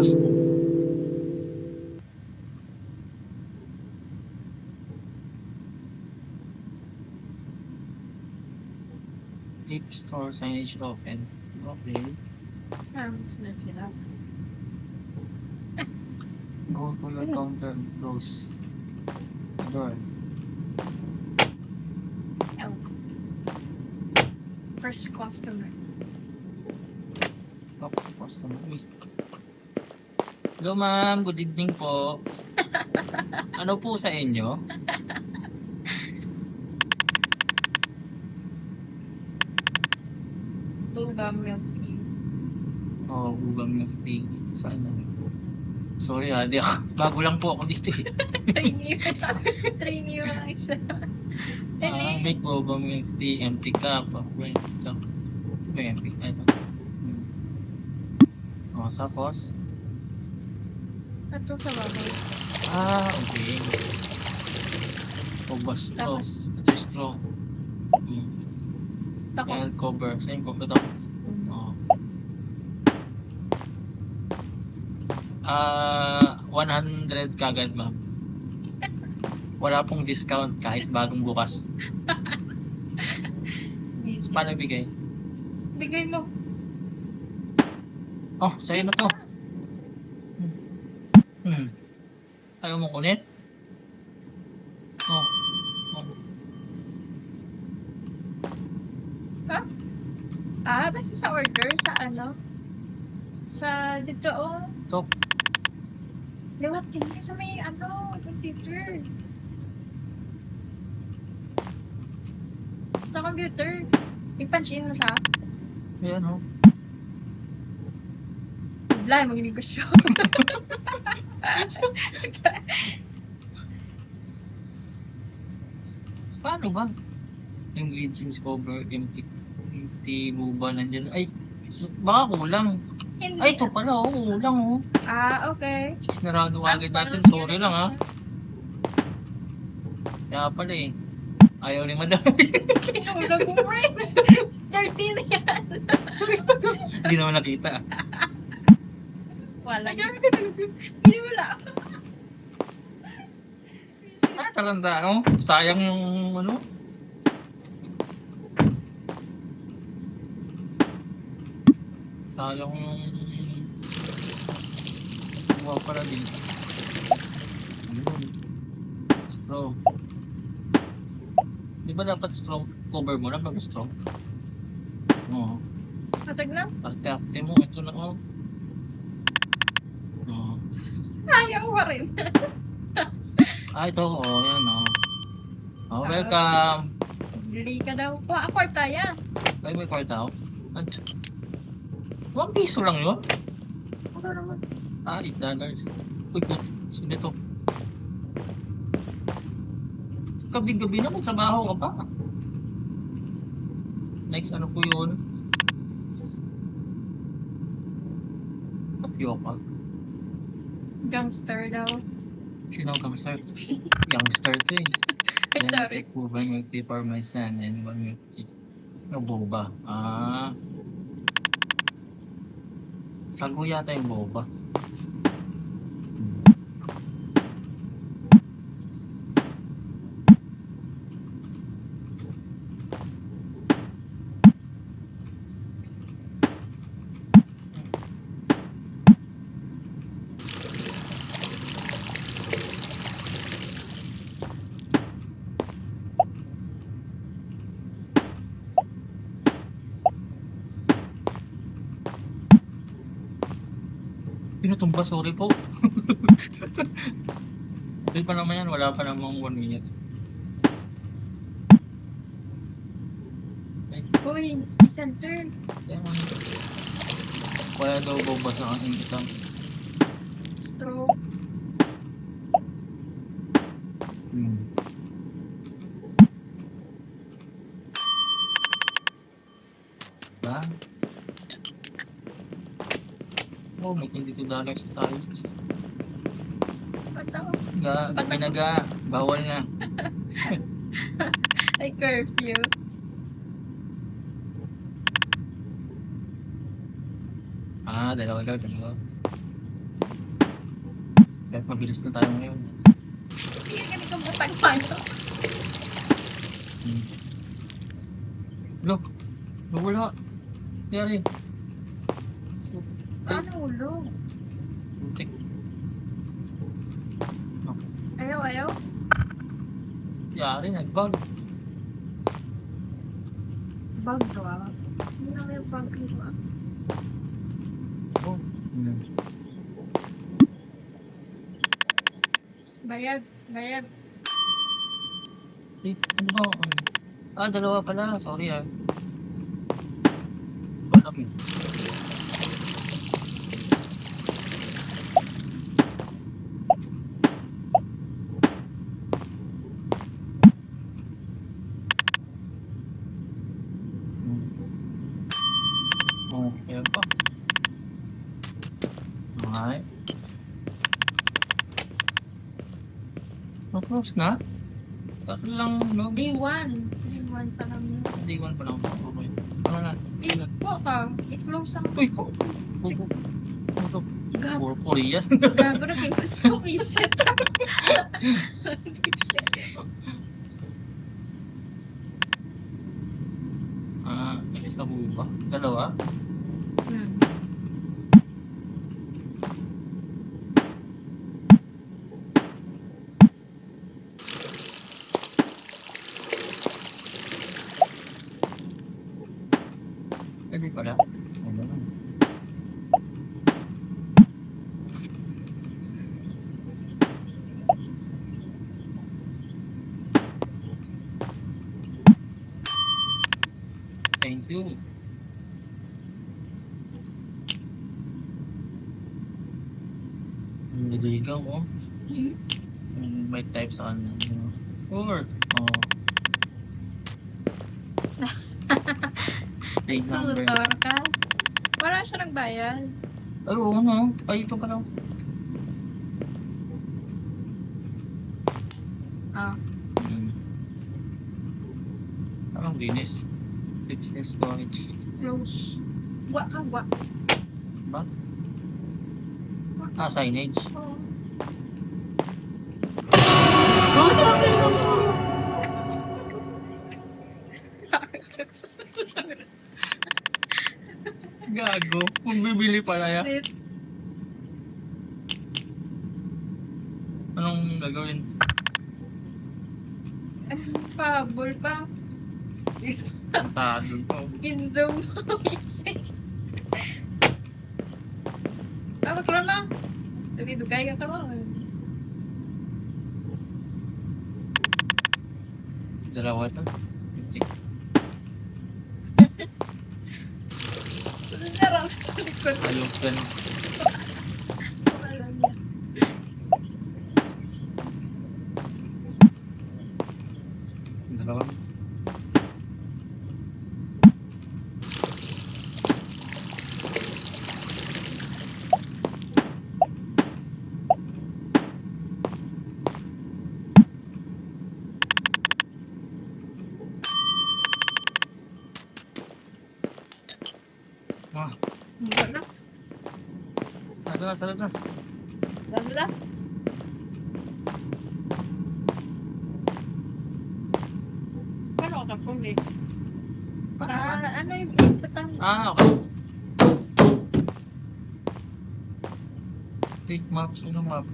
Lakas mo. Deep store signage open. Okay. Sunod sila. Go to your counter. Close. Door. Oh. First customer. Top customer. Uy. Hello ma'am, good evening po. Ano po sa inyo? Boba milk tea. Oh, ubang milk tea. Saan na? Sorry di ako. Bago lang po ako dito eh. Trainee mo lang siya. Make boba milk tea, empty cup, empty cup. Ito ba empty? Ito. Oh, tapos? Ito sa babaw. Okay. Boba straw. Tapos? Ito straw. Tako. And cover. Same cover ito. Oh. 100 kagad ma'am. Wala pong discount kahit bagong bukas. Easy. Paano bigay? Bigay mo. Oh, sa'yo na to. Ayaw mo kunin? Oh. Basta sa order, sa ano? Sa dito, oh. Top. Liwat din sa may ano, computer. Sa computer. I-punch in mo siya. Ayan oh. Bigla, mag-negosyo. Paano ba? Yung legends cover, empty boba nandyan. Ay, baka kulang. Hindi. Ay, ito pala oh, kulang oh. Okay. Sinarado agad natin, sorry lang ha. Kaya pala eh. Ayaw ni madam. Kinulang mo rin. 13 yan. Sorry. Hindi naman nakita. Wala. Hindi wala. Talanda oh. Sayang yung ano. Sayang yung huwag pala din. Straw. Di ba dapat straw cover mo na bago straw? Oo. Matag na? Arte-arte mo. Ito na oh. Oo. Ayaw pa rin. Ito oh. Yan oh. Oh, welcome. Bili ka daw. Kwarta yan. Ay, may kwarta oh. 1 piso lang yun? Ano naman? $8. Uy, sino ito? Gabi-gabi na, magtrabaho ka pa. Next, ano po yun? Tapioca. Gangster daw. Sino ang gangster? Youngster to eh. Ay, Then, sorry. take one milk tea for my son and 1 milk tea. No, boba. Sago yata yung boba. Pinutumba, sorry po. Okay pa naman yan, wala pa namang 1 minute. Uy, si Center. Wala daw boba sa aking isang. Straw. Ba? Oh, may $22 tayo. Patao. Pinaga, bawal na. Ay, curfew. Dalawa. Kahit mabilis na tayo ngayon. Hindi ganito matagmano. Look, nawala. Yari. Ano ulo? Muntik. Ayaw. Yari, nag-bug. Bag ba? Hindi na may bag ba? Oh. Bayad. Eh, ano ba? Dalawa pala. Sorry Alam mo. Oh, ayan pa. Okay. Close na? Tatlo lang, no? Day 1 pa lang yun. Day 1 pa lang. Okay. Ano na? Iko ka. I-close ang Uy! Ito. Gago. Korean. Gago na kayo. Reset. Extra mo ba? Dalawa? Pwede pala. Ano na? Thank you. Niligaw ko. May type sa kanya. Or, Ay, Page number. sutor ka. Wala siya nagbayad. Ay, oo, no. Ay, ito pala. Parang linis. Business storage. Close. Gwa. Ba? Signage. Oo. Gago. Kung bibili pala ya. Anong gagawin? Pahabol pa. Tado ko. In-zoom mo. Magkaroon na. Dugay ka karoon. Dalawa ito. Narang sa likod. Ayok yan. Wala niya. Dalawa. Wala. Sarap na. Wala. Paano ka pumili? Ano yung patang? Okay. Take maps. Anong map?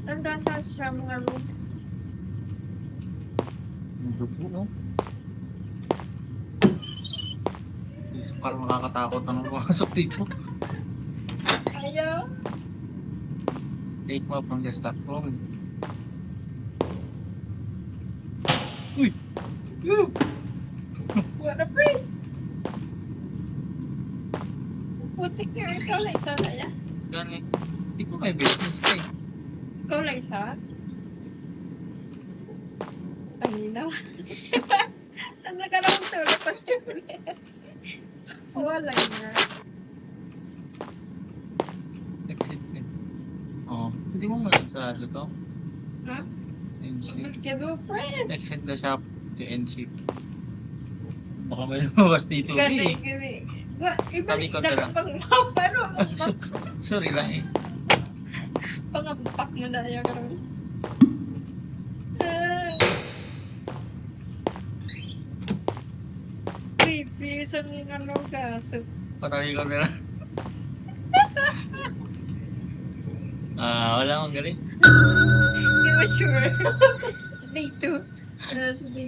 Nandun sa mga room. Dugo, no? Dito parang nakakatakot na nung pumasok dito. Ayaw. Take map ng desktop room. Uy! What a freak! Putik niya, ikaw lang isa na niya. Gani. Hindi ko may business ka eh. Ikaw lang isa? Tangina. Ang nagkaroon tulog pa siyempre. Wala niya. Exit eh. Oo. Hindi mo malasado to. Ha? End ship. Nagkado, friend. Exit the shop to end ship. Baka may lumabas dito. Gani, Eh. gani. Sabi ko na lang. Pero, Sorry lang eh. pang-ampak mo na yung karoon. Creepy sa mga ano kaso. Patay ko na lang. Wala akong galing. Hindi mo sure. Sa day 2. Sa day